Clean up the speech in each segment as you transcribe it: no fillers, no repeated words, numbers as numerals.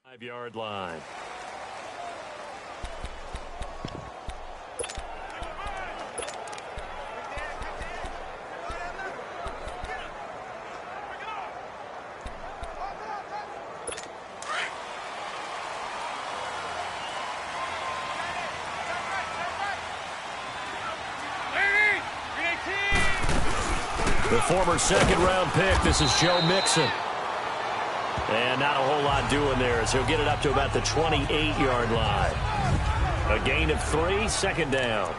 5-yard line. The former second-round pick, this is Joe Mixon. And not a whole lot doing there as he'll get it up to about the 28-yard line. A gain of 3, second down.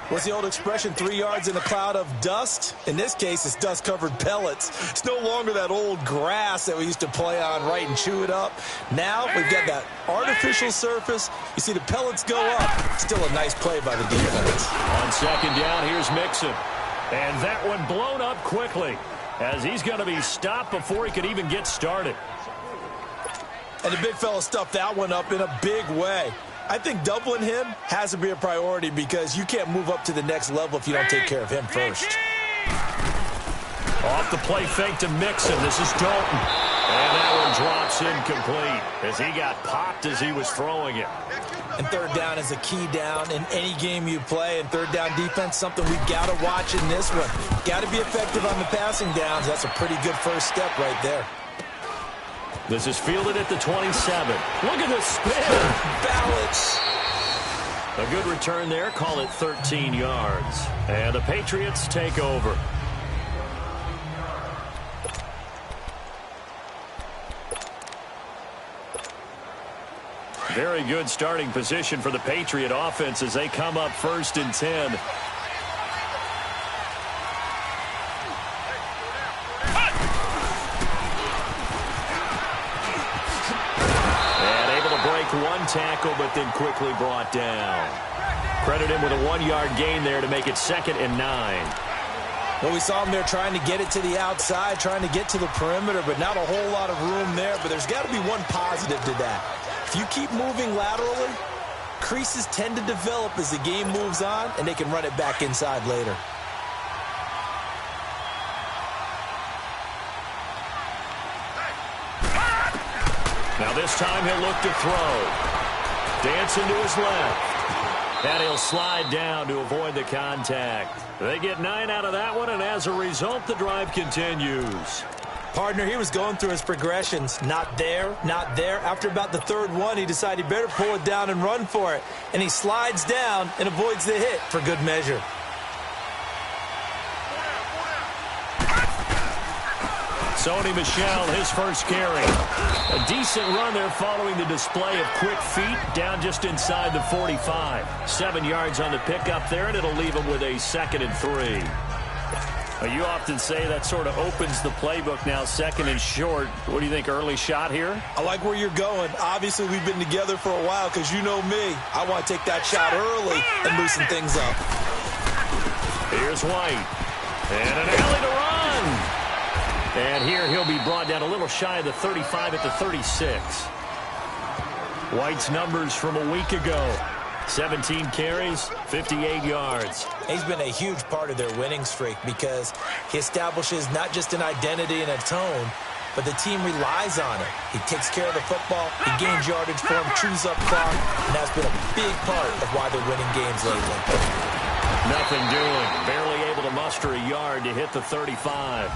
What's the old expression, 3 yards in a cloud of dust? In this case, it's dust-covered pellets. It's no longer that old grass that we used to play on, right, and chew it up. Now we've got that artificial surface. You see the pellets go up. Still a nice play by the defense. On second down, here's Mixon. And that one blown up quickly as he's going to be stopped before he could even get started. And the big fella stuffed that one up in a big way. I think doubling him has to be a priority because you can't move up to the next level if you don't take care of him first. Off the play fake to Mixon. This is Dalton. And that one drops incomplete as he got popped as he was throwing it. And third down is a key down in any game you play. And third down defense, something we've got to watch in this one. Got to be effective on the passing downs. That's a pretty good first step right there. This is fielded at the 27. Look at the spin. Balance. A good return there. Call it 13 yards. And the Patriots take over. Very good starting position for the Patriot offense as they come up 1st and 10. One tackle, but then quickly brought down. Credit him with a 1-yard gain there to make it 2nd and 9. Well, we saw him there trying to get it to the outside, trying to get to the perimeter, but not a whole lot of room there. But there's got to be one positive to that. If you keep moving laterally, creases tend to develop as the game moves on, and they can run it back inside later. Now this time he'll look to throw. Dancing to his left. And he'll slide down to avoid the contact. They get 9 out of that one, and as a result, the drive continues. Partner, he was going through his progressions. Not there, not there. After about the third one, he decided he better pull it down and run for it. And he slides down and avoids the hit for good measure. Sony Michel, his first carry. A decent run there following the display of quick feet down just inside the 45. 7 yards on the pickup there, and it'll leave him with a 2nd and 3. You often say that sort of opens the playbook now, 2nd and short. What do you think, early shot here? I like where you're going. Obviously, we've been together for a while because you know me. I want to take that shot early and loosen things up. Here's White. And an alley to run. And here he'll be brought down a little shy of the 35 at the 36. White's numbers from a week ago. 17 carries, 58 yards. He's been a huge part of their winning streak because he establishes not just an identity and a tone, but the team relies on it. He takes care of the football, he gains yardage for him, chews up clock, and that's been a big part of why they're winning games lately. Nothing doing. Barely able to muster a yard to hit the 35.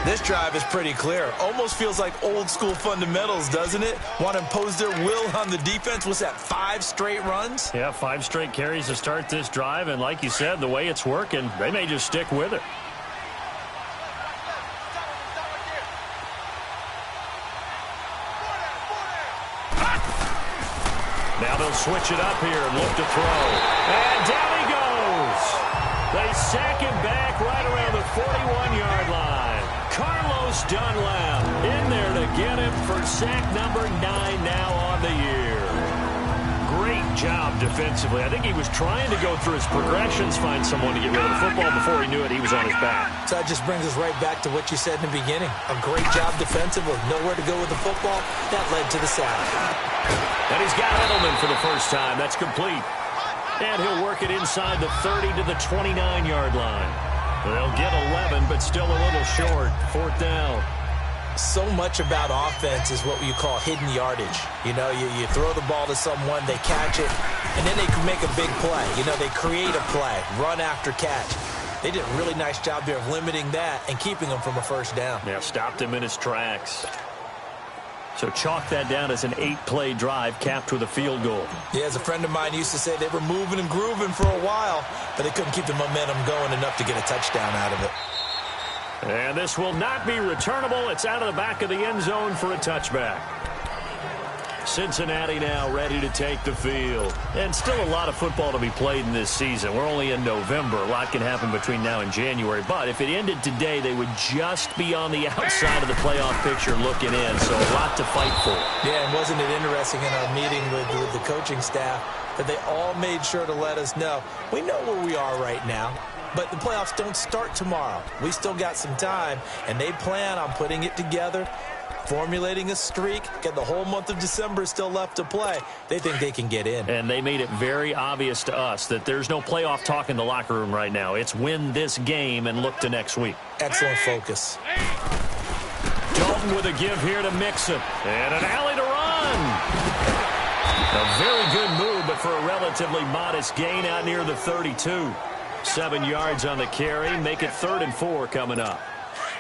This drive is pretty clear. Almost feels like old-school fundamentals, doesn't it? Want to impose their will on the defense. What's that, 5 straight runs? Yeah, 5 straight carries to start this drive. And like you said, the way it's working, they may just stick with it. Now they'll switch it up here and look to throw. And down he goes. They sack him back right around the 41-yard line. Carlos Dunlap in there to get him for sack number 9 now on the year. Great job defensively. I think he was trying to go through his progressions, find someone to get rid of the football. Before he knew it, he was on his back. So that just brings us right back to what you said in the beginning. A great job defensively. Nowhere to go with the football. That led to the sack. And he's got Edelman for the first time. That's complete. And he'll work it inside the 30 to the 29-yard line. They'll get 11, but still a little short. 4th down. So much about offense is what you call hidden yardage. You know, you throw the ball to someone, they catch it, and then they can make a big play. You know, they create a play, run after catch. They did a really nice job here of limiting that and keeping him from a first down. Yeah, stopped him in his tracks. So chalk that down as an 8-play drive capped with a field goal. Yeah, as a friend of mine used to say, they were moving and grooving for a while, but they couldn't keep the momentum going enough to get a touchdown out of it. And this will not be returnable. It's out of the back of the end zone for a touchback. Cincinnati now ready to take the field. And still a lot of football to be played in this season. We're only in November. A lot can happen between now and January. But if it ended today, they would just be on the outside of the playoff picture looking in. So a lot to fight for. Yeah, and wasn't it interesting in our meeting with the coaching staff that they all made sure to let us know, we know where we are right now, but the playoffs don't start tomorrow. We still got some time, and they plan on putting it together, formulating a streak. Got the whole month of December still left to play. They think they can get in. And they made it very obvious to us that there's no playoff talk in the locker room right now. It's win this game and look to next week. Excellent focus. Dalton with a give here to Mixon. And an alley to run. A very good move, but for a relatively modest gain out near the 32. 7 yards on the carry. Make it 3rd and 4 coming up.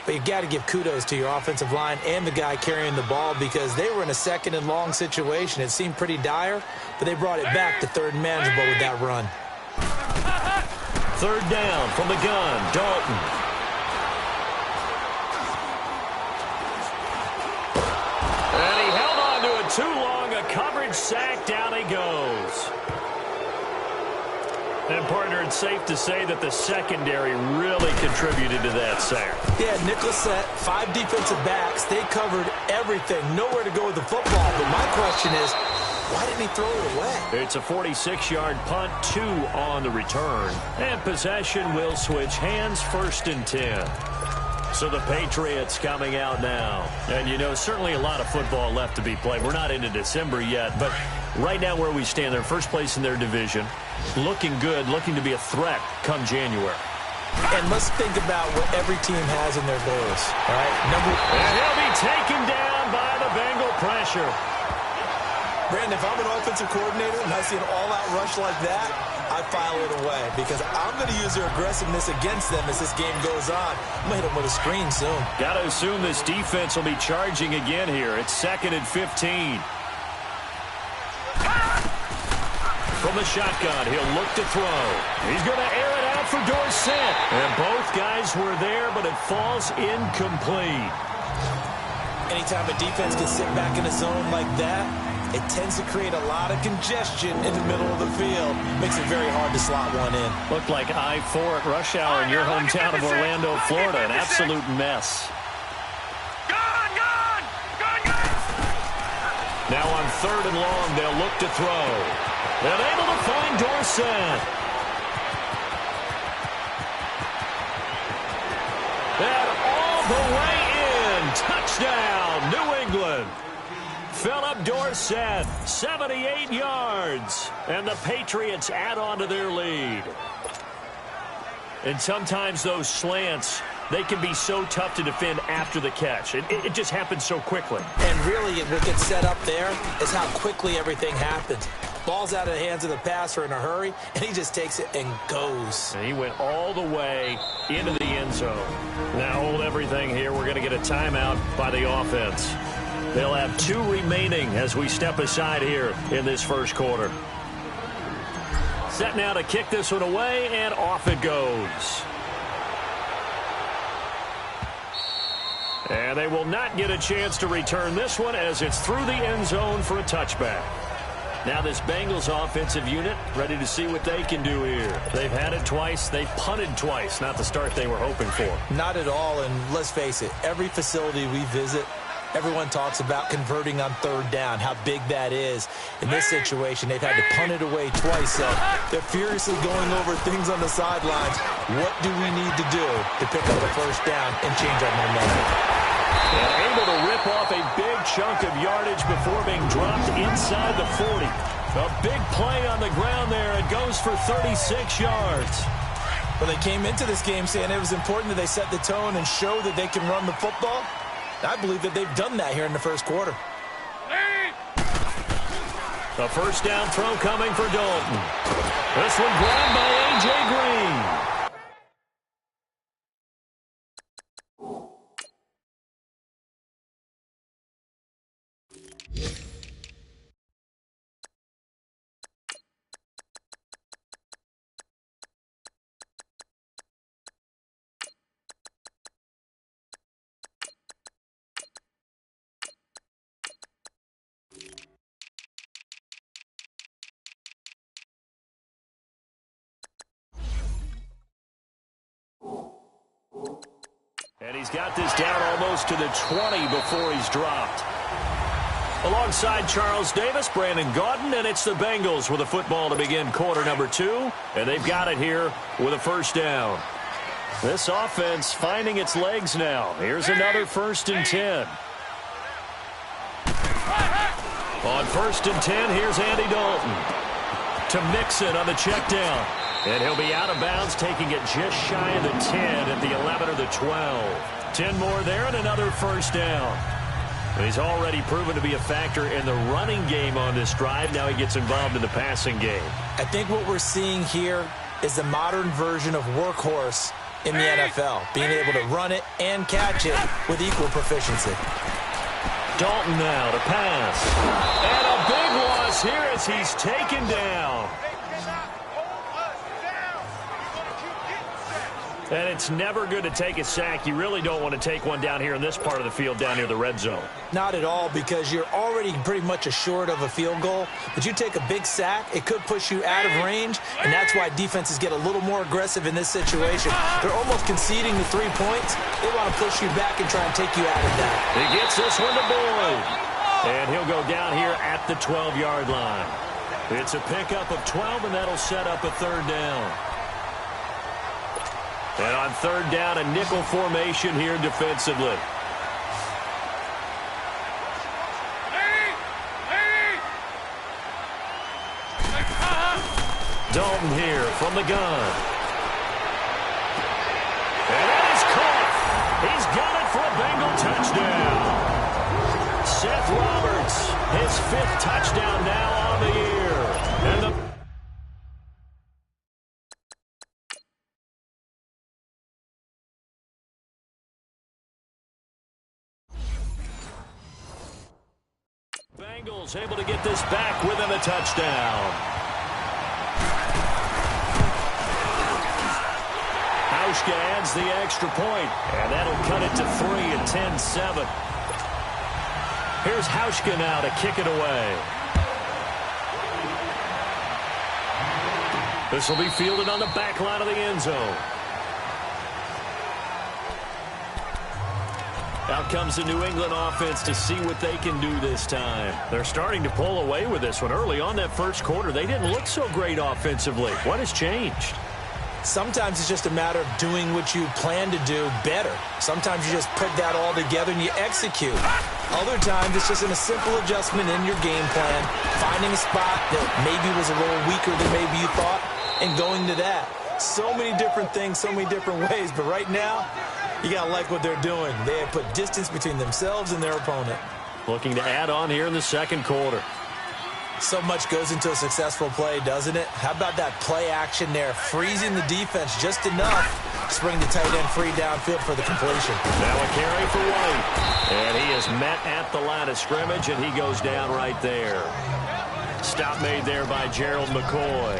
But you got to give kudos to your offensive line and the guy carrying the ball because they were in a 2nd and long situation. It seemed pretty dire, but they brought it back to 3rd and manageable with that run. 3rd down from the gun. Dalton. And he held on to it too long. A coverage sack. Down he goes. And, partner, it's safe to say that the secondary really contributed to that sack. Yeah, nickel set, 5 defensive backs. They covered everything. Nowhere to go with the football. But my question is, why didn't he throw it away? It's a 46-yard punt, 2 on the return. And possession will switch hands, 1st and 10. So the Patriots coming out now. And, you know, certainly a lot of football left to be played. We're not into December yet, but right now where we stand, they're first place in their division. Looking good, looking to be a threat come January. And let's think about what every team has in their goals. All right, and he'll be taken down by the Bengal pressure. Brandon, if I'm an offensive coordinator and I see an all-out rush like that, I file it away because I'm going to use their aggressiveness against them as this game goes on. I'm going to hit them with a screen soon. Got to assume this defense will be charging again here. It's 2nd and 15. From the shotgun, he'll look to throw. He's going to air it out for Dorsett. And both guys were there, but it falls incomplete. Anytime a defense can sit back in a zone like that, it tends to create a lot of congestion in the middle of the field. Makes it very hard to slot one in. Looked like I-4 at rush hour in your hometown of Orlando, Florida. An absolute mess. Now on 3rd and long, they'll look to throw. And able to find Dorsett. And all the way in. Touchdown, New England. Philip Dorsett, 78 yards. And the Patriots add on to their lead. And sometimes those slants, they can be so tough to defend after the catch. It just happens so quickly. And really, what gets set up there is how quickly everything happens. Ball's out of the hands of the passer in a hurry, and he just takes it and goes. And he went all the way into the end zone. Now hold everything here. We're going to get a timeout by the offense. They'll have 2 remaining as we step aside here in this first quarter. Set now to kick this one away, and off it goes. And they will not get a chance to return this one as it's through the end zone for a touchback. Now this Bengals offensive unit ready to see what they can do here. They've had it twice. They've punted twice. Not the start they were hoping for. Not at all, and let's face it, every facility we visit, everyone talks about converting on 3rd down, how big that is. In this situation, they've had to punt it away twice, so they're furiously going over things on the sidelines. What do we need to do to pick up a 1st down and change our momentum? And able to rip off a big chunk of yardage before being dropped inside the 40. A big play on the ground there. It goes for 36 yards. Well, they came into this game saying it was important that they set the tone and show that they can run the football. I believe that they've done that here in the first quarter. A first down throw coming for Dalton. This one grabbed by A.J. Green. And he's got this down almost to the 20 before he's dropped. Alongside Charles Davis, Brandon Gaudin, and it's the Bengals with a football to begin quarter number 2. And they've got it here with a first down. This offense finding its legs now. Here's another 1st and 10. On 1st and 10, here's Andy Dalton to Mixon on the check down. And he'll be out of bounds, taking it just shy of the 10 at the 11 or the 12. 10 more there and another first down. He's already proven to be a factor in the running game on this drive. Now he gets involved in the passing game. I think what we're seeing here is the modern version of workhorse in the NFL, being able to run it and catch it with equal proficiency. Dalton now to pass. And a big loss here as he's taken down. And it's never good to take a sack. You really don't want to take one down here in this part of the field, down near the red zone. Not at all, because you're already pretty much assured of a field goal. But you take a big sack, it could push you out of range, and that's why defenses get a little more aggressive in this situation. They're almost conceding the 3 points. They want to push you back and try and take you out of that. He gets this one to Boyd. And he'll go down here at the 12-yard line. It's a pickup of 12, and that'll set up a 3rd down. And on 3rd down, a nickel formation here defensively. Dalton here from the gun. And that is caught. He's got it for a Bengal touchdown. Seth Roberts, his 5th touchdown now on the year. And the Bengals able to get this back within a touchdown. Hauschka adds the extra point, and that'll cut it to 3 at 10-7. Here's Hauschka now to kick it away. This will be fielded on the back line of the end zone. Out comes the New England offense to see what they can do this time. They're starting to pull away with this one. Early on that first quarter, they didn't look so great offensively. What has changed? Sometimes it's just a matter of doing what you plan to do better. Sometimes you just put that all together and you execute. Other times it's just a simple adjustment in your game plan, finding a spot that maybe was a little weaker than maybe you thought, and going to that. So many different things, so many different ways, but right now, you got to like what they're doing. They have put distance between themselves and their opponent. Looking to add on here in the second quarter. So much goes into a successful play, doesn't it? How about that play action there? Freezing the defense just enough to bring the tight end free downfield for the completion. Now a carry for White. And he is met at the line of scrimmage, and he goes down right there. Stop made there by Gerald McCoy.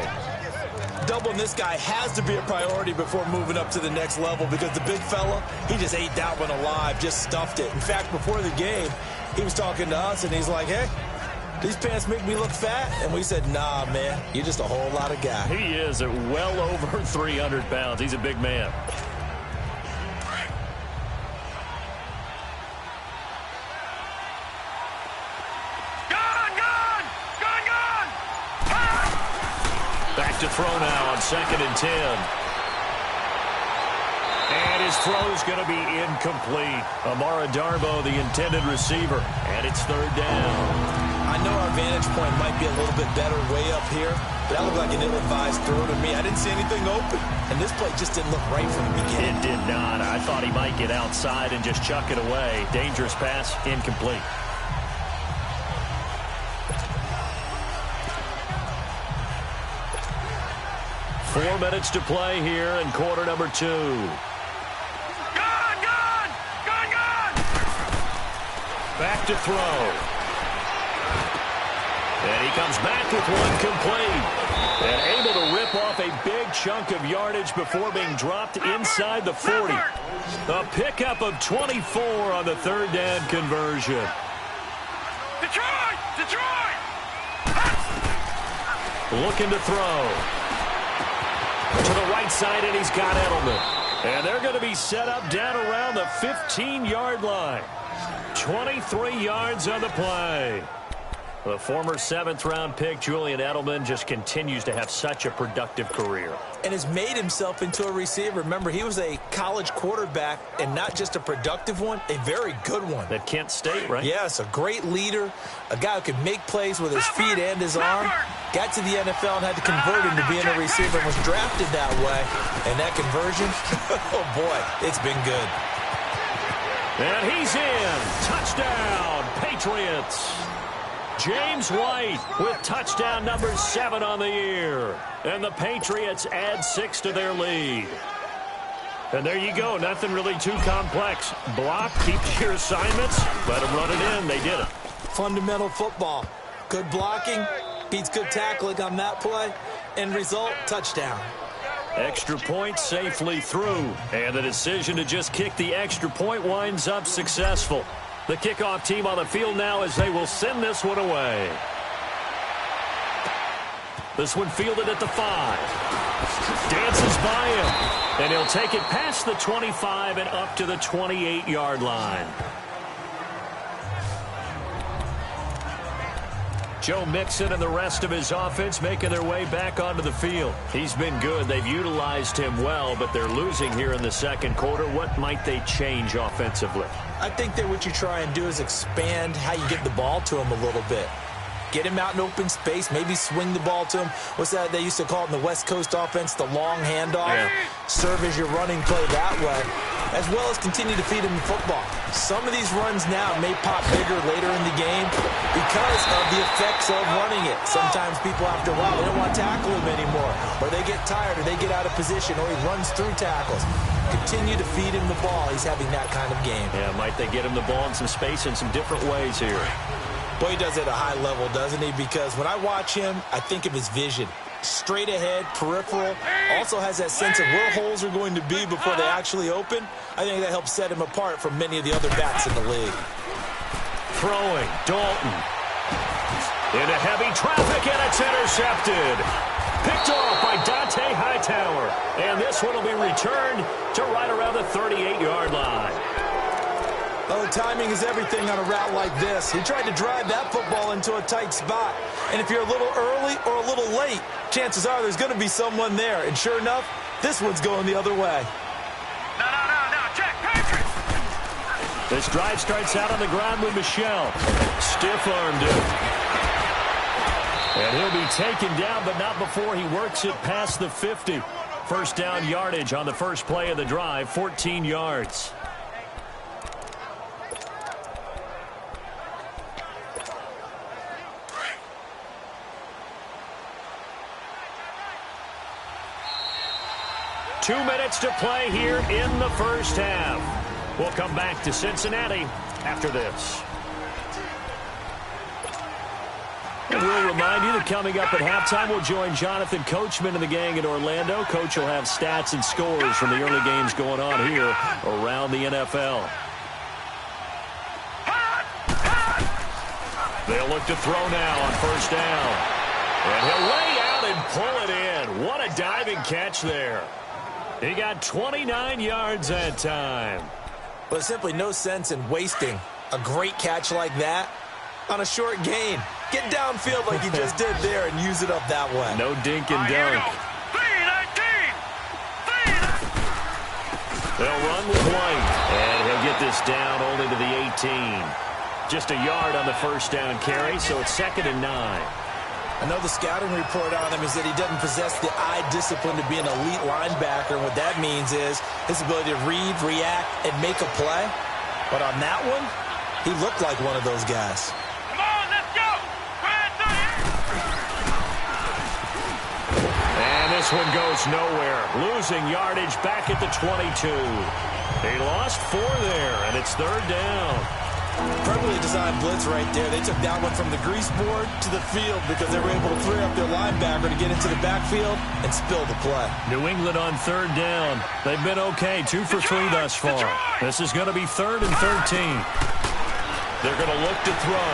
Doubling this guy has to be a priority before moving up to the next level, because the big fella, he just ate that one alive, just stuffed it. In fact, before the game, he was talking to us, and he's like, hey, these pants make me look fat? And we said, nah, man, you're just a whole lot of guy. He is at well over 300 pounds. He's a big man. Back to throw now on 2nd and 10. And his throw's going to be incomplete. Amara Darboh, the intended receiver. And it's 3rd down. I know our vantage point might be a little bit better way up here, but that looked like an ill-advised throw to me. I didn't see anything open, and this play just didn't look right from the beginning. It did not. I thought he might get outside and just chuck it away. Dangerous pass, incomplete. Four minutes to play here in quarter number 2. Back to throw. And he comes back with one complete. And able to rip off a big chunk of yardage before being dropped inside the 40. A pickup of 24 on the third down conversion. Detroit! Looking to throw. To the right side, and he's got Edelman. And they're going to be set up down around the 15-yard line. 23 yards on the play. The former 7th-round pick, Julian Edelman, just continues to have such a productive career. And has made himself into a receiver. Remember, he was a college quarterback, and not just a productive one, a very good one. At Kent State, right? Yes, a great leader, a guy who could make plays with his feet and his arm. Got to the NFL and had to convert into being a receiver and was drafted that way. And that conversion, oh boy, it's been good. And he's in. Touchdown, Patriots. James White with touchdown number 7 on the year. And the Patriots add 6 to their lead. And there you go. Nothing really too complex. Block, keep your assignments, let them run it in. They did it. Fundamental football. Good blocking, beats good tackling on that play. End result, touchdown. Extra point safely through. And the decision to just kick the extra point winds up successful. The kickoff team on the field now as they will send this one away. This one fielded at the 5. Dances by him. And he'll take it past the 25 and up to the 28-yard line. Joe Mixon and the rest of his offense making their way back onto the field. He's been good. They've utilized him well, but they're losing here in the second quarter. What might they change offensively? I think that what you try and do is expand how you get the ball to him a little bit. Get him out in open space, maybe swing the ball to him. What's that they used to call it in the West Coast offense, the long handoff? Yeah. Serve as your running play that way, as well as continue to feed him the football. Some of these runs now may pop bigger later in the game because of the effects of running it. Sometimes people, after a while, they don't want to tackle him anymore, or they get tired, or they get out of position, or he runs through tackles. Continue to feed him the ball. He's having that kind of game. Yeah, might they get him the ball in some space in some different ways here. Boy, he does it at a high level, doesn't he? Because when I watch him, I think of his vision. Straight ahead, peripheral. Also has that sense of where holes are going to be before they actually open. I think that helps set him apart from many of the other backs in the league. Throwing, Dalton. Into heavy traffic, and it's intercepted. Picked off by Dante Hightower. And this one will be returned to right around the 38-yard line. Oh, timing is everything on a route like this. He tried to drive that football into a tight spot. And if you're a little early or a little late, chances are there's going to be someone there. And sure enough, this one's going the other way. No, check, Patriots! This drive starts out on the ground with Michelle. Stiff-armed him. And he'll be taken down, but not before he works it past the 50. First down yardage on the first play of the drive, 14 yards. Two minutes to play here in the first half. We'll come back to Cincinnati after this. And we'll remind you that coming up at halftime, we'll join Jonathan Coachman and the gang in Orlando. Coach will have stats and scores from the early games going on here around the NFL. They'll look to throw now on first down. And he'll lay out and pull it in. What a diving catch there. He got 29 yards that time. But simply no sense in wasting a great catch like that on a short gain. Get downfield like he just did there and use it up that way. No dink and dunk. 3-19. They'll run with White. And he'll get this down only to the 18. just a yard on the first down carry, so it's 2nd and 9. I know the scouting report on him is that he doesn't possess the eye discipline to be an elite linebacker. What that means is his ability to read, react, and make a play. But on that one, he looked like one of those guys. Come on, let's go. And this one goes nowhere. Losing yardage back at the 22. They lost 4 there, and it's 3rd down. Perfectly designed blitz right there. They took that one from the grease board to the field because they were able to free up their linebacker to get into the backfield and spill the play. New England on 3rd down. They've been okay, 2 for 3 thus far. This is going to be 3rd and 13. They're going to look to throw.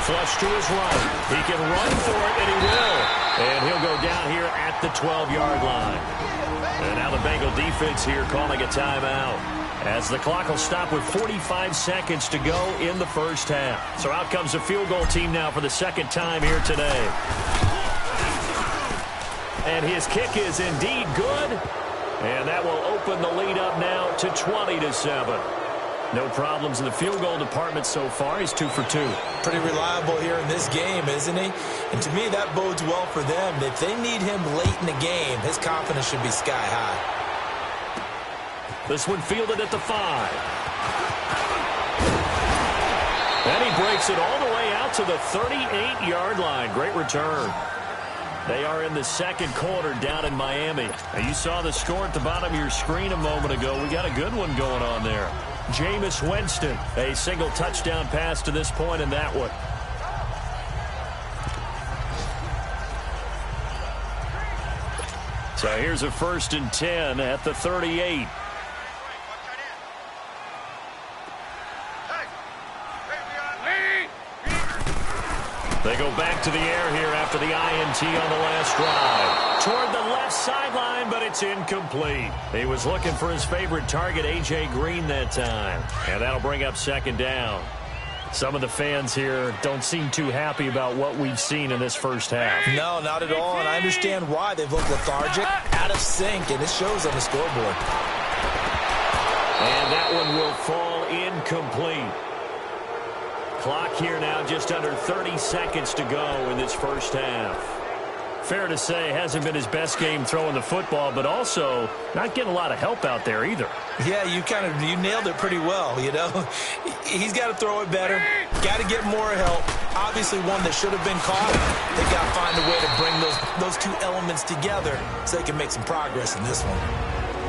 Flush to his right. He can run for it, and he will. And he'll go down here at the 12-yard line. And now the Bengal defense here calling a timeout, as the clock will stop with 45 seconds to go in the first half. So out comes the field goal team now for the 2nd time here today. And his kick is indeed good. And that will open the lead up now to 20-7. No problems in the field goal department so far. He's 2 for 2. Pretty reliable here in this game, isn't he? And to me, that bodes well for them. If they need him late in the game, his confidence should be sky high. This one fielded at the 5. And he breaks it all the way out to the 38-yard line. Great return. They are in the 2nd quarter down in Miami. Now, you saw the score at the bottom of your screen a moment ago. We got a good one going on there. Jameis Winston, a single touchdown pass to this point in that one. So here's a 1st and 10 at the 38. They go back to the air here after the INT on the last drive. Toward the left sideline, but it's incomplete. He was looking for his favorite target, A.J. Green, that time. And that'll bring up 2nd down. Some of the fans here don't seem too happy about what we've seen in this first half. No, not at all, and I understand why. They've looked lethargic, out of sync, and it shows on the scoreboard. And that one will fall incomplete. Clock here now just under 30 seconds to go in this first half. Fair to say, hasn't been his best game throwing the football, but also not getting a lot of help out there either. Yeah, you nailed it pretty well, you know. He's got to throw it better, got to get more help. Obviously one that should have been caught. They've got to find a way to bring those 2 elements together so they can make some progress in this one.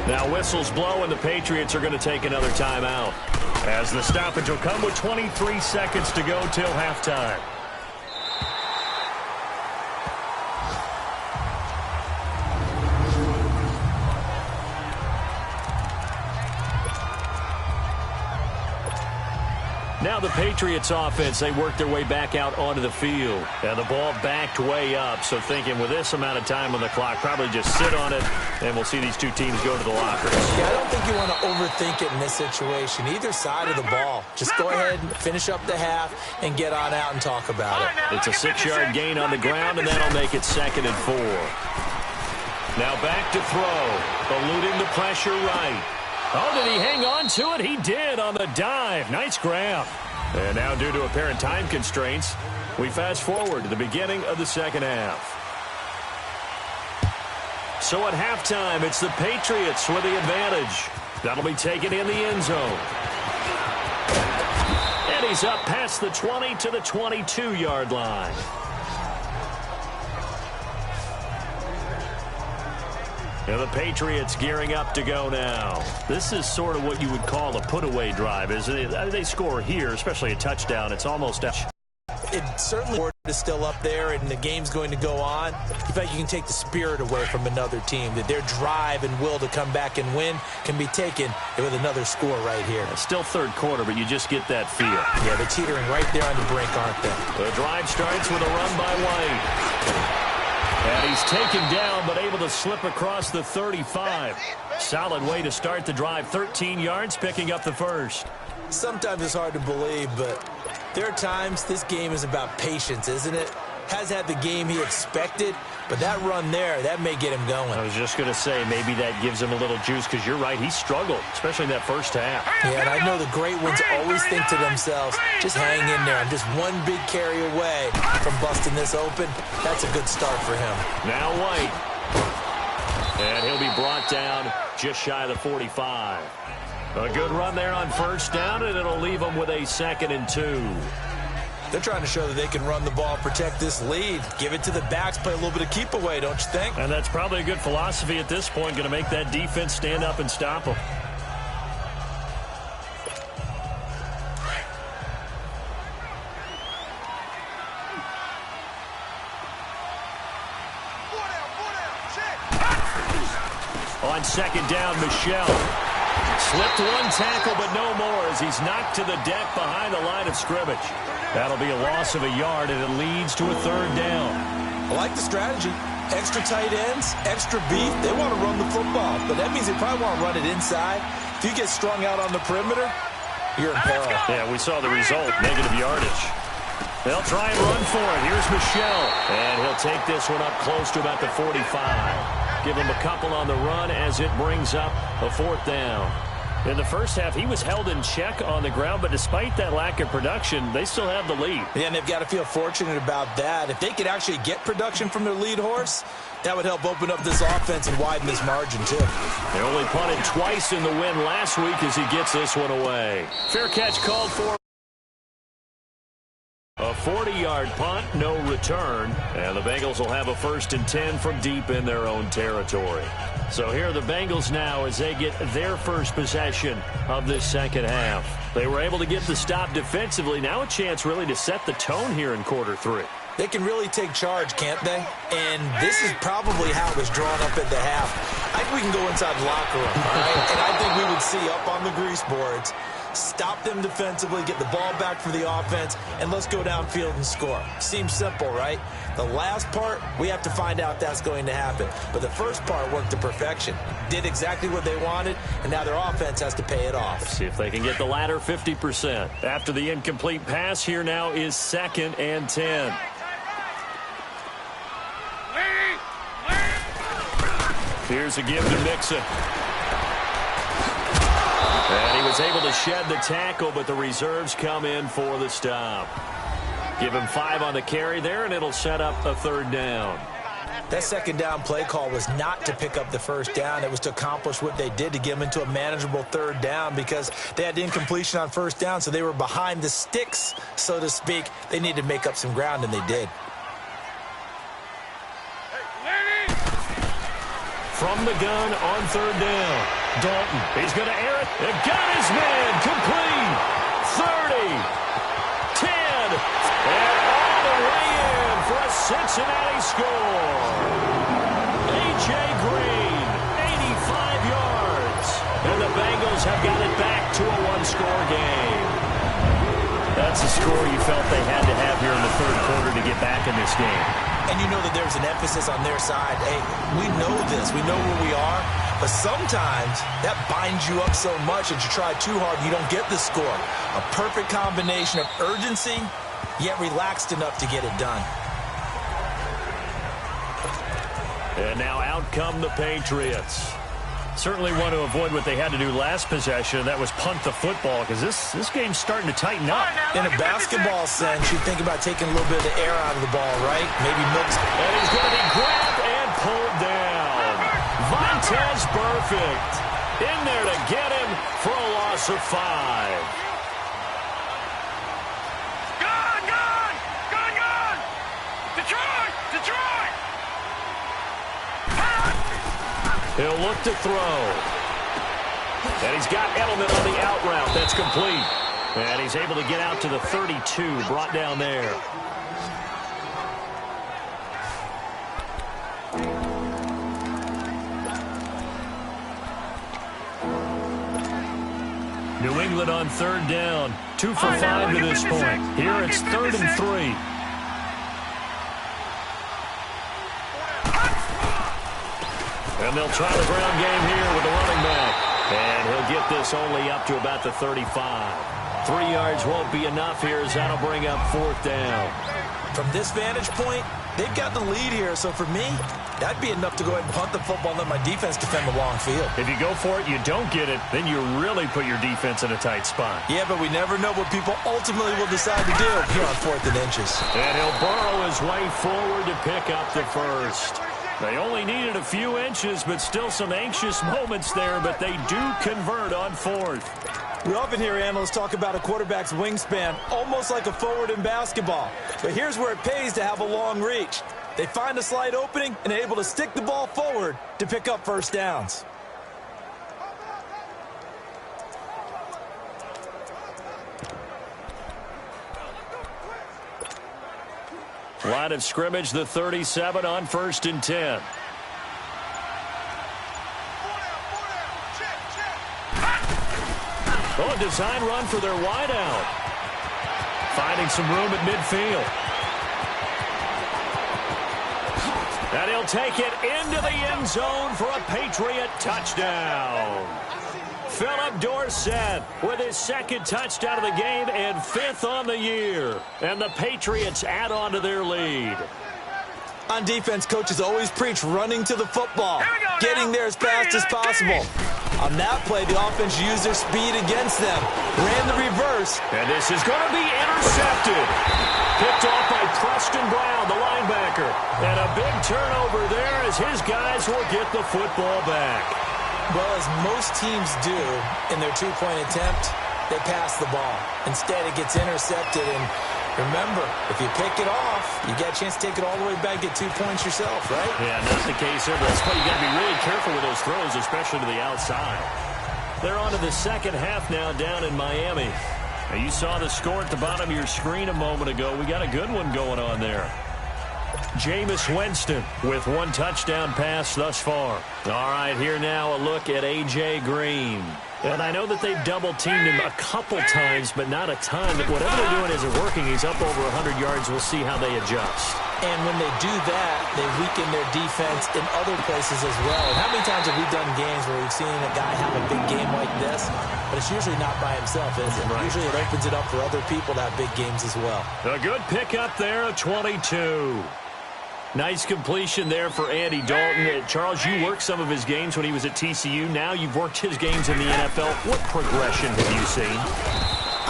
Now whistles blow, and the Patriots are going to take another timeout, as the stoppage will come with 23 seconds to go till halftime. Now the Patriots offense, they work their way back out onto the field. And the ball backed way up, so thinking with this amount of time on the clock, probably just sit on it, and we'll see these 2 teams go to the lockers. Yeah, I don't think you want to overthink it in this situation. Either side of the ball. Just go ahead and finish up the half and get on out and talk about it. It's a 6-yard gain on the ground, and that'll make it 2nd and 4. Now back to throw. Eluding the pressure right. Oh, did he hang on to it? He did on the dive. Nice grab. And now, due to apparent time constraints, we fast forward to the beginning of the 2nd half. So at halftime, it's the Patriots with the advantage. That'll be taken in the end zone. And he's up past the 20 to the 22-yard line. And the Patriots gearing up to go now. This is sort of what you would call a put-away drive, isn't it? They score here, especially a touchdown. It's almost out. It certainly is still up there, and the game's going to go on. In fact, you can take the spirit away from another team, that their drive and will to come back and win can be taken with another score right here. It's still 3rd quarter, but you just get that feel. Yeah, they're teetering right there on the brink, aren't they? The drive starts with a run by White. And he's taken down, but able to slip across the 35. Solid way to start the drive. 13 yards, picking up the first. Sometimes it's hard to believe, but there are times this game is about patience, isn't it? has had the game he expected, but that run there, that may get him going. I was just going to say, maybe that gives him a little juice, because you're right, he struggled, especially in that first half. Yeah, and I know the great ones always think to themselves, just hang in there. I'm just one big carry away from busting this open. That's a good start for him. Now White. And he'll be brought down just shy of the 45. A good run there on first down, and it'll leave them with a 2nd and 2. They're trying to show that they can run the ball, protect this lead. Give it to the backs, play a little bit of keep away, don't you think? And that's probably a good philosophy at this point, going to make that defense stand up and stop them. On second down, Michelle. Slipped one tackle, but no more as he's knocked to the deck behind the line of scrimmage. That'll be a loss of a yard, and it leads to a 3rd down. I like the strategy. Extra tight ends, extra beef. They want to run the football, but that means they probably want to run it inside. If you get strung out on the perimeter, you're in peril. Yeah, we saw the result, negative yardage. They'll try and run for it. Here's Michelle, and he'll take this one up close to about the 45. Give him a couple on the run as it brings up a 4th down. In the first half, he was held in check on the ground, but despite that lack of production, they still have the lead. Yeah, and they've got to feel fortunate about that. If they could actually get production from their lead horse, that would help open up this offense and widen this margin, too. They only punted twice in the win last week as he gets this one away. Fair catch called for. A 40-yard punt, no return, and the Bengals will have a 1st and 10 from deep in their own territory. So here are the Bengals now as they get their first possession of this second half. They were able to get the stop defensively. Now a chance really to set the tone here in quarter 3. They can really take charge, can't they? And this is probably how it was drawn up at the half. I think we can go inside the locker room, all right? And I think we would see up on the grease boards, stop them defensively, get the ball back for the offense, and let's go downfield and score. Seems simple, right? The last part, we have to find out that's going to happen. But the first part worked to perfection. Did exactly what they wanted, and now their offense has to pay it off. See if they can get the latter 50%. After the incomplete pass, here now is 2nd and 10. Here's a give to Mixon. And he was able to shed the tackle, but the reserves come in for the stop. Give him 5 on the carry there, and it'll set up a 3rd down. That second down play call was not to pick up the first down. It was to accomplish what they did to get them into a manageable 3rd down because they had incompletion on first down, so they were behind the sticks, so to speak. They needed to make up some ground, and they did. From the gun on 3rd down. Dalton, he's going to air it. They've got his man complete. 30, 10, and all the way in for a Cincinnati score. A.J. Green, 85 yards. And the Bengals have got it back to a 1-score game. That's a score you felt they had to have here in the 3rd quarter to get back in this game. And you know that there's an emphasis on their side. Hey, we know this. We know where we are. But sometimes that binds you up so much that you try too hard, you don't get the score. A perfect combination of urgency, yet relaxed enough to get it done. And now out come the Patriots. Certainly want to avoid what they had to do last possession. That was punt the football, because this game's starting to tighten up. In a basketball sense, you think about taking a little bit of the air out of the ball, right? Maybe milks. And he's going to be grabbed and pulled down. Vontez perfect. In there to get him for a loss of 5. Gone! Detroit! He'll look to throw. And he's got Edelman on the out route. That's complete. And he's able to get out to the 32, brought down there. New England on 3rd down. 2 for 5 to this point. Here it's 3rd and 3. And they'll try the ground game here with the running back. And he'll get this only up to about the 35. 3 yards won't be enough here as that'll bring up 4th down. From this vantage point, they've got the lead here. So for me, that'd be enough to go ahead and punt the football and let my defense defend the long field. If you go for it, you don't get it, then you really put your defense in a tight spot. Yeah, but we never know what people ultimately will decide to do here on 4th and inches. And he'll burrow his way forward to pick up the first. They only needed a few inches, but still some anxious moments there, but they do convert on 4th. We often hear analysts talk about a quarterback's wingspan, almost like a forward in basketball. But here's where it pays to have a long reach. They find a slight opening and are able to stick the ball forward to pick up first downs. Line of scrimmage, the 37 on 1st and 10. Oh, a design run for their wideout. Finding some room at midfield. And he'll take it into the end zone for a Patriot touchdown. Philip Dorsett with his 2nd touchdown of the game and 5th on the year. And the Patriots add on to their lead. On defense, coaches always preach running to the football, getting there as fast as possible. On that play, the offense used their speed against them, ran the reverse. And this is going to be intercepted. Picked off by Preston Brown, the linebacker. And a big turnover there as his guys will get the football back. Well, as most teams do in their two-point attempt, they pass the ball. Instead, it gets intercepted. And remember, if you pick it off, you get a chance to take it all the way back, get 2 points yourself, right? Yeah, not the case here. That's why you got to be really careful with those throws, especially to the outside. They're on to the second half now down in Miami. Now, you saw the score at the bottom of your screen a moment ago. We got a good one going on there. Jameis Winston with 1 touchdown pass thus far. All right, here now a look at A.J. Green. And I know that they've double-teamed him a couple times, but not a ton. Whatever they're doing isn't working. He's up over 100 yards. We'll see how they adjust. And when they do that, they weaken their defense in other places as well. And how many times have we done games where we've seen a guy have a big game like this, but it's usually not by himself, is it? Right. Usually it opens it up for other people to have big games as well. A good pickup there, 22. Nice completion there for Andy Dalton. Charles, you worked some of his games when he was at TCU. Now you've worked his games in the NFL. What progression have you seen?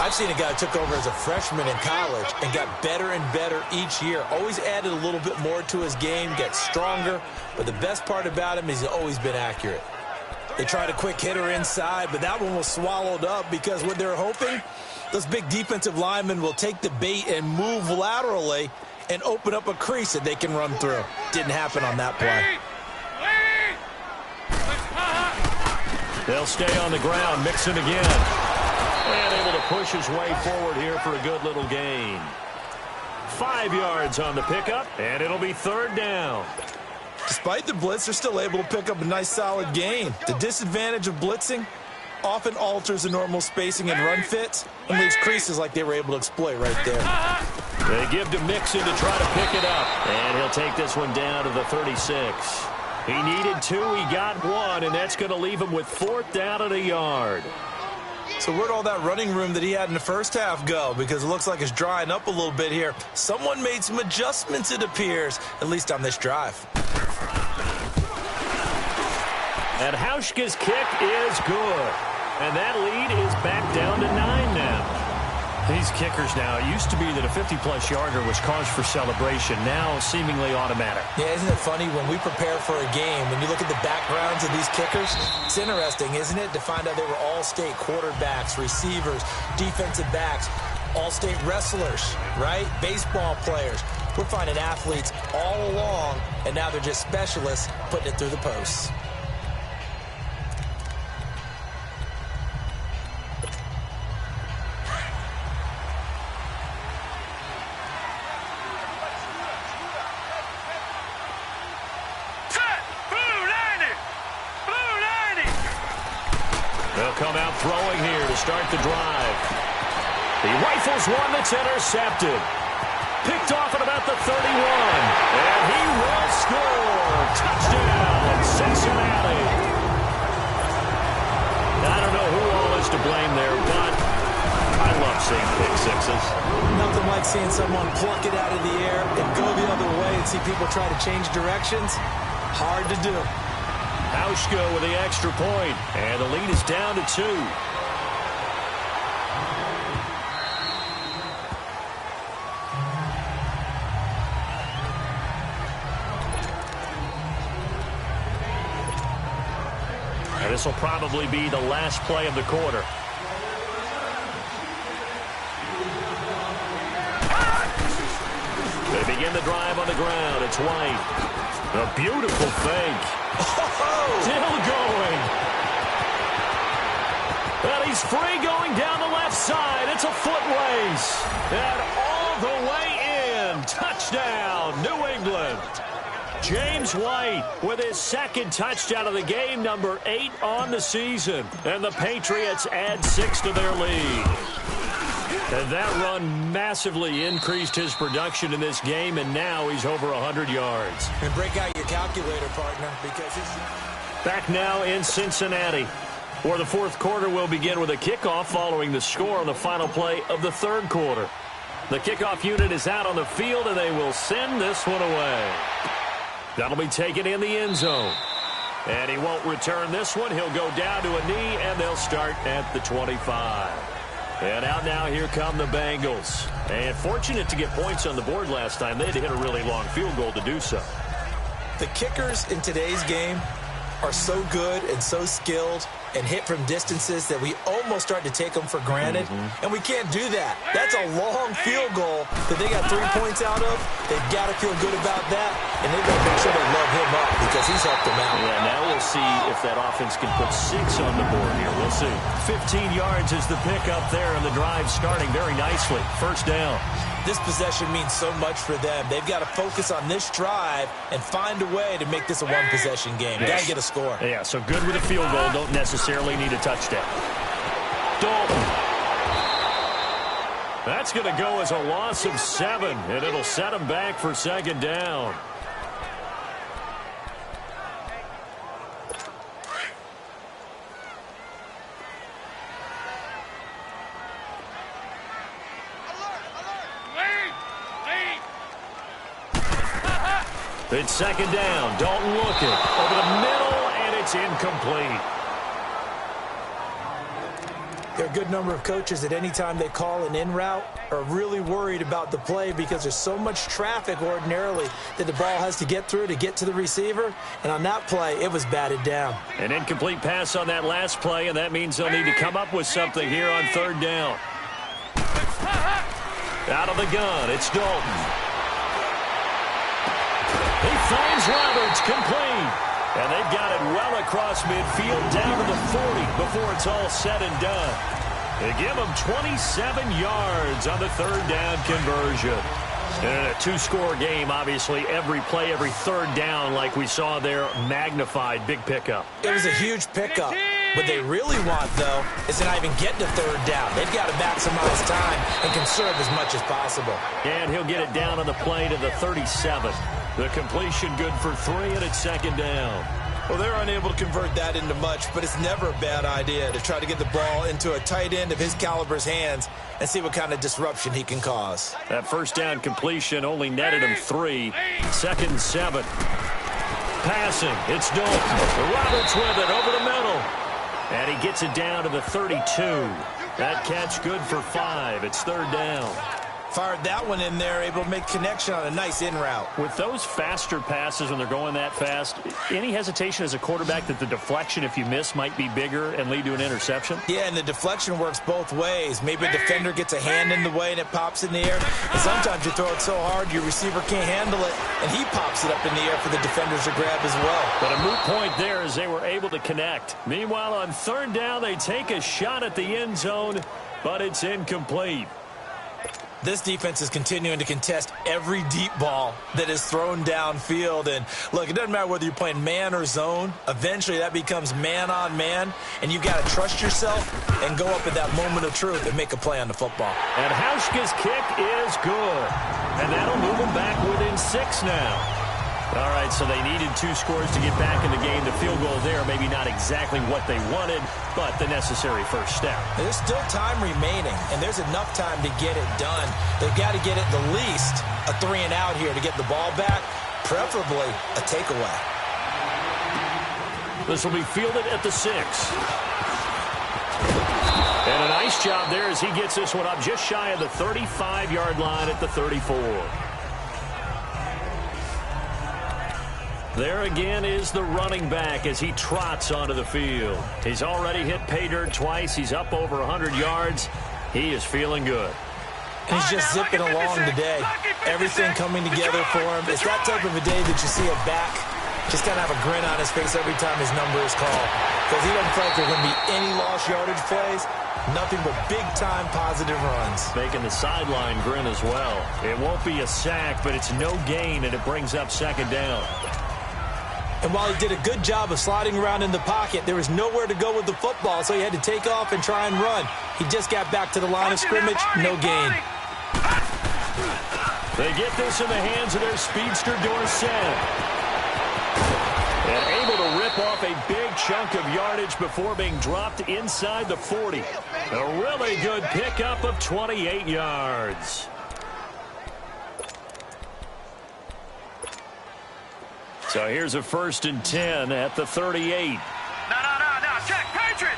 I've seen a guy who took over as a freshman in college and got better and better each year. Always added a little bit more to his game, gets stronger. But the best part about him is he's always been accurate. They tried a quick hitter inside, but that one was swallowed up because what they're hoping, those big defensive linemen will take the bait and move laterally and open up a crease that they can run through. Didn't happen on that play. They'll stay on the ground, Mixon again. And able to push his way forward here for a good little gain. 5 yards on the pickup, and it'll be 3rd down. Despite the blitz, they're still able to pick up a nice solid gain. The disadvantage of blitzing often alters the normal spacing and run fits and leaves creases like they were able to exploit right there. They give to Mixon to try to pick it up. And he'll take this one down to the 36. He needed 2, he got 1, and that's going to leave him with 4th down and a yard. So where'd all that running room that he had in the first half go? Because it looks like it's drying up a little bit here. Someone made some adjustments, it appears, at least on this drive. And Hauschka's kick is good. And that lead is back down to 9 now. These kickers now, it used to be that a 50-plus yarder was cause for celebration. Now seemingly automatic. Yeah, isn't it funny when we prepare for a game, when you look at the backgrounds of these kickers, it's interesting, isn't it, to find out they were all-state quarterbacks, receivers, defensive backs, all-state wrestlers, right? Baseball players. We're finding athletes all along, and now they're just specialists putting it through the posts. They'll come out throwing here to start the drive. He rifles one that's intercepted. Picked off at about the 31. And he will score. Touchdown, Cincinnati. I don't know who all is to blame there, but I love seeing pick sixes. Nothing like seeing someone pluck it out of the air and go the other way and see people try to change directions. Hard to do. Hauschka with the extra point, and the lead is down to 2. And this will probably be the last play of the quarter. They begin the drive on the ground. It's White. A beautiful fake. Still going. And he's free going down the left side. It's a foot race. And all the way in. Touchdown, New England. James White with his second touchdown of the game, number 8 on the season. And the Patriots add 6 to their lead. And that run massively increased his production in this game, and now he's over 100 yards. And break out your calculator, partner, because he's... Back now in Cincinnati, where the fourth quarter will begin with a kickoff following the score on the final play of the third quarter. The kickoff unit is out on the field, and they will send this one away. That'll be taken in the end zone. And he won't return this one. He'll go down to a knee, and they'll start at the 25. And out now, here come the Bengals. And fortunate to get points on the board last time. They had to hit a really long field goal to do so. The kickers in today's game are so good and so skilled and hit from distances that we almost start to take them for granted. And we can't do that. That's a long field goal that they got 3 points out of. They've got to feel good about that, and they've got to make sure they love him up because he's helped them out. Yeah, now we'll see if that offense can put 6 on the board here. We'll see. 15 yards is the pickup there, and the drive starting very nicely. First down. This possession means so much for them. They've got to focus on this drive and find a way to make this a one-possession game. Got to get a score. Yeah, so good with a field goal. Don't necessarily need a touchdown. Dalton. That's going to go as a loss of 7, and it'll set him back for second down. It's second down. Dalton looking over the middle, and it's incomplete. There are a good number of coaches at any time they call an in route are really worried about the play because there's so much traffic ordinarily that the ball has to get through to get to the receiver. And on that play, it was batted down. An incomplete pass on that last play, and that means they'll need to come up with something here on third down. Out of the gun, it's Dalton. He finds Roberts, complete. And they've got it well across midfield, down to the 40 before it's all said and done. They give them 27 yards on the third down conversion. And a two-score game, obviously, every play, every third down, like we saw there, magnified, big pickup. It was a huge pickup. What they really want, though, is to not even get to third down. They've got to maximize time and conserve as much as possible. And he'll get it down on the play to the 37. The completion good for 3, and it's second down. Well, they're unable to convert that into much, but it's never a bad idea to try to get the ball into a tight end of his caliber's hands and see what kind of disruption he can cause. That first down completion only netted him 3. Second and 7. Passing. It's Dalton. Roberts with it over the middle. And he gets it down to the 32. That catch good for 5. It's third down. Fired that one in there, able to make connection on a nice in route. With those faster passes when they're going that fast, any hesitation as a quarterback that the deflection, if you miss, might be bigger and lead to an interception? Yeah, and the deflection works both ways. Maybe a defender gets a hand in the way and it pops in the air. And sometimes you throw it so hard your receiver can't handle it, and he pops it up in the air for the defenders to grab as well. But a moot point there as they were able to connect. Meanwhile, on third down, they take a shot at the end zone, but it's incomplete. This defense is continuing to contest every deep ball that is thrown downfield. And, look, it doesn't matter whether you're playing man or zone. Eventually, that becomes man-on-man, and you've got to trust yourself and go up at that moment of truth and make a play on the football. And Hauschka's kick is good. And that'll move them back within 6 now. All right, so they needed 2 scores to get back in the game. The field goal there, maybe not exactly what they wanted, but the necessary first step. There's still time remaining, and there's enough time to get it done. They've got to get it the least a 3-and-out here to get the ball back, preferably a takeaway. This will be fielded at the 6. And a nice job there as he gets this one up just shy of the 35-yard line at the 34. There again is the running back as he trots onto the field. He's already hit pay dirt twice. He's up over 100 yards. He is feeling good. He's just zipping along today. Everything coming together for him. It's that type of a day that you see a back just kind of have a grin on his face every time his number is called. Because he doesn't feel like there's going to be any lost yardage plays. Nothing but big-time positive runs. Making the sideline grin as well. It won't be a sack, but it's no gain, and it brings up 2nd down. And while he did a good job of sliding around in the pocket, there was nowhere to go with the football, so he had to take off and try and run. He just got back to the line of scrimmage, no gain. They get this in the hands of their speedster Dorsett. And able to rip off a big chunk of yardage before being dropped inside the 40. A really good pickup of 28 yards. So here's a 1st and 10 at the 38. No. Check. Patriot.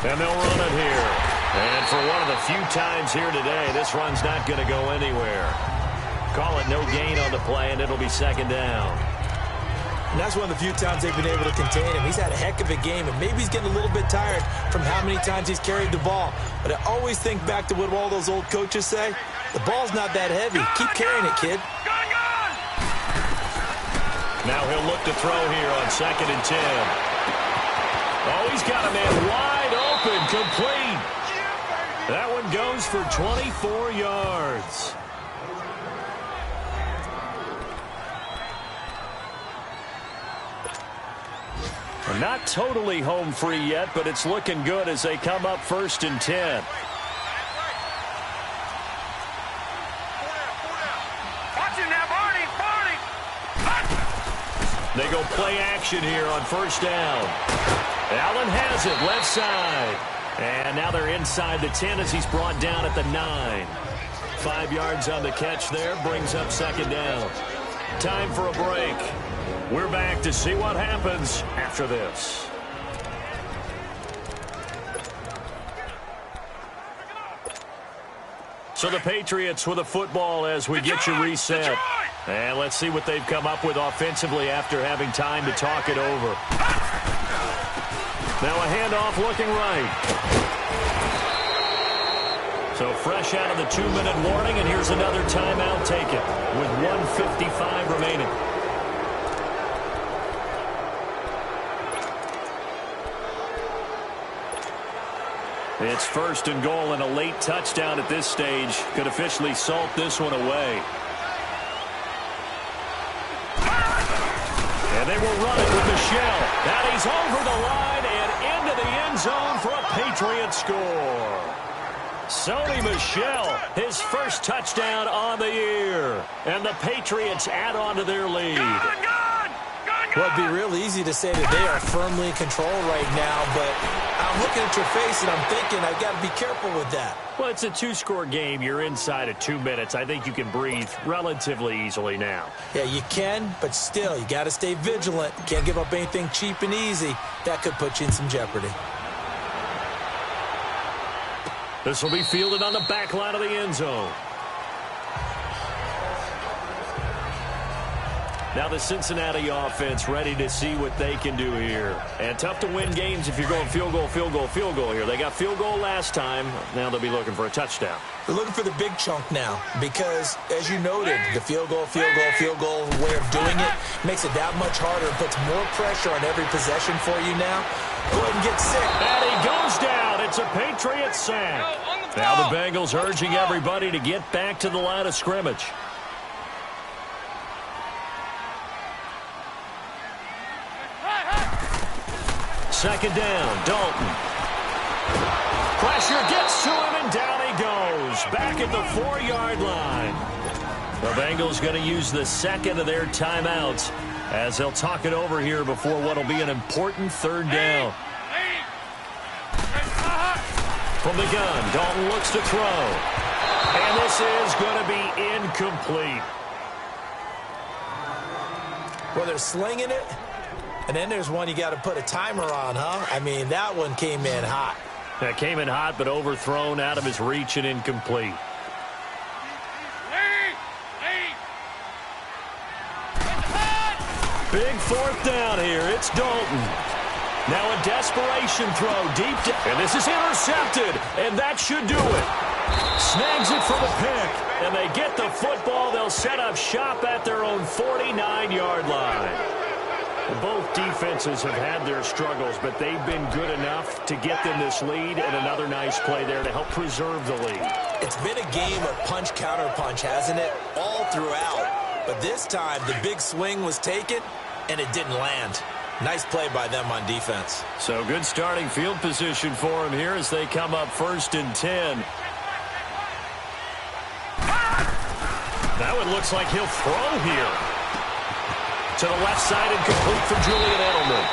And they'll run it here. And for one of the few times here today, this run's not going to go anywhere. Call it no gain on the play, and it'll be 2nd down. And that's one of the few times they've been able to contain him. He's had a heck of a game, and maybe he's getting a little bit tired from how many times he's carried the ball. But I always think back to what all those old coaches say. The ball's not that heavy. Keep carrying it, kid. Now he'll look to throw here on 2nd and 10. Oh, he's got a man wide open, complete. That one goes for 24 yards. Not totally home free yet, but it's looking good as they come up 1st and 10. They go play action here on 1st down. Allen has it left side. And now they're inside the 10 as he's brought down at the 9. 5 yards on the catch there, brings up 2nd down. Time for a break. We're back to see what happens after this. So the Patriots with a football as we get you reset. And let's see what they've come up with offensively after having time to talk it over. Now a handoff looking right. So fresh out of the 2-minute warning, and here's another timeout taken with 1:55 remaining. It's 1st and goal, and a late touchdown at this stage could officially salt this one away. And they will run it with Michel. And he's over the line and into the end zone for a Patriots score. Sony Michel, his first touchdown on the year. And the Patriots add on to their lead. Well, it'd be real easy to say that they are firmly in control right now, but I'm looking at your face and I'm thinking I've got to be careful with that. Well, it's a 2-score game. You're inside of 2 minutes. I think you can breathe relatively easily now. Yeah, you can, but still, you got to stay vigilant. You can't give up anything cheap and easy. That could put you in some jeopardy. This will be fielded on the back line of the end zone. Now the Cincinnati offense ready to see what they can do here. And tough to win games if you're going field goal, field goal, field goal here. They got field goal last time. Now they'll be looking for a touchdown. They're looking for the big chunk now because, as you noted, the field goal way of doing it makes it that much harder. It puts more pressure on every possession for you now. Go ahead and get sick. And he goes down. It's a Patriots sack. Now the Bengals urging everybody to get back to the line of scrimmage. Second down, Dalton. Pressure gets to him, and down he goes. Back at the 4-yard line. The Bengals going to use the second of their timeouts as they'll talk it over here before what will be an important third down. From the gun, Dalton looks to throw. And this is going to be incomplete. Well, they're slinging it, and then there's one you got to put a timer on, huh? I mean, that one came in hot. That came in hot, but overthrown, out of his reach, and incomplete. Big fourth down here. It's Dalton. Now a desperation throw deep down. And this is intercepted. And that should do it. Snags it for the pick. And they get the football. They'll set up shop at their own 49-yard line. Both defenses have had their struggles, but they've been good enough to get them this lead, and another nice play there to help preserve the lead. It's been a game of punch-counter-punch, hasn't it? All throughout. But this time, the big swing was taken, and it didn't land. Nice play by them on defense. So good starting field position for him here as they come up 1st and 10. Now it looks like he'll throw here. To the left side and complete for Julian Edelman.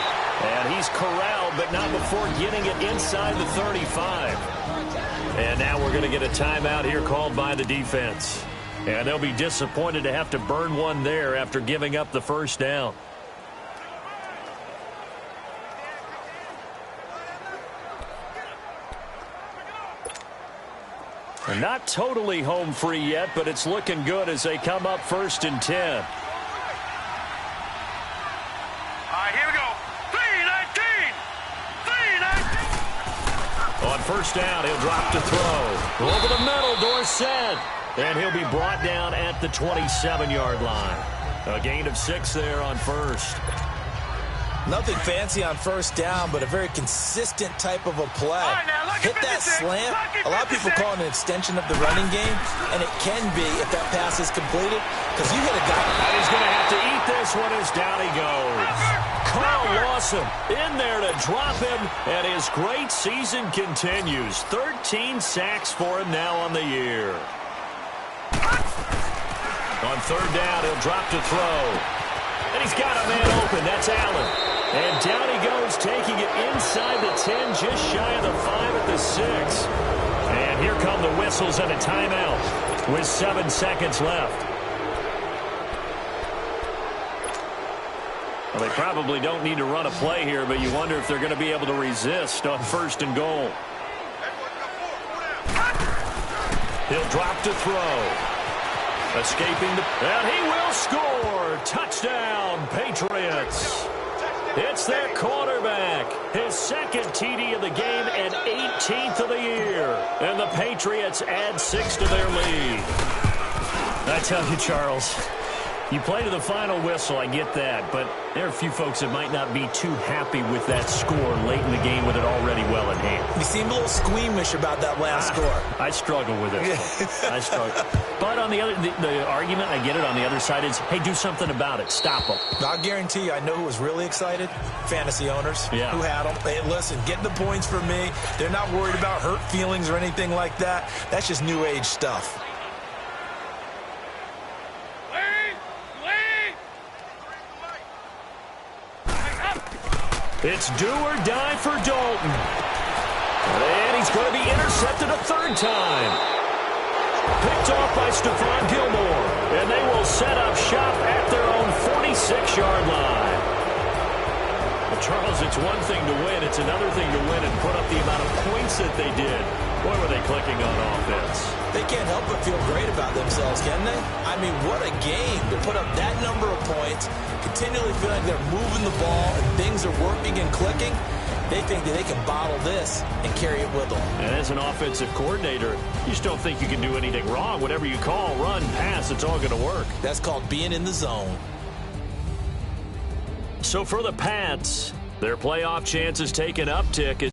And he's corralled, but not before getting it inside the 35. And now we're going to get a timeout here called by the defense. And they'll be disappointed to have to burn one there after giving up the first down. And not totally home free yet, but it's looking good as they come up 1st and 10. On first down, he'll drop to throw. Over the middle, Dorsett. And he'll be brought down at the 27-yard line. A gain of 6 there on first. Nothing fancy on first down, but a very consistent type of a play. Hit that slant. A lot of people call it an extension of the running game, and it can be if that pass is completed, because you hit a guy. And he's going to have to eat this one as down he goes. Carl Lawson in there to drop him, and his great season continues. 13 sacks for him now on the year. On third down, he'll drop to throw. And he's got a man open. That's Allen. And down he goes, taking it inside the 10, just shy of the 5 at the 6. And here come the whistles and a timeout with 7 seconds left. Well, they probably don't need to run a play here, but you wonder if they're going to be able to resist on first and goal. He'll drop to throw. Escaping and he will score. Touchdown, Patriots. It's their quarterback. His second TD of the game and 18th of the year. And the Patriots add 6 to their lead. I tell you, Charles, you play to the final whistle, I get that, but there are a few folks that might not be too happy with that score late in the game with it already well in hand. You seem a little squeamish about that last score. I struggle with it. I struggle. But on the other, the argument, I get it, on the other side is, hey, do something about it. Stop them. I'll guarantee you, I know who was really excited. Fantasy owners who had them. Hey, listen, get the points for me. They're not worried about hurt feelings or anything like that. That's just new age stuff. It's do or die for Dalton. And he's going to be intercepted a third time. Picked off by Stephon Gilmore. And they will set up shop at their own 46-yard line. Well, Charles, it's one thing to win. It's another thing to win and put up the amount of points that they did. Boy, were they clicking on offense. They can't help but feel great about themselves, can they? I mean, what a game to put up that number of points, continually feel like they're moving the ball and things are working and clicking. They think that they can bottle this and carry it with them. And as an offensive coordinator, you just don't think you can do anything wrong. Whatever you call, run, pass, it's all going to work. That's called being in the zone. So for the Pats, their playoff chances take an uptick.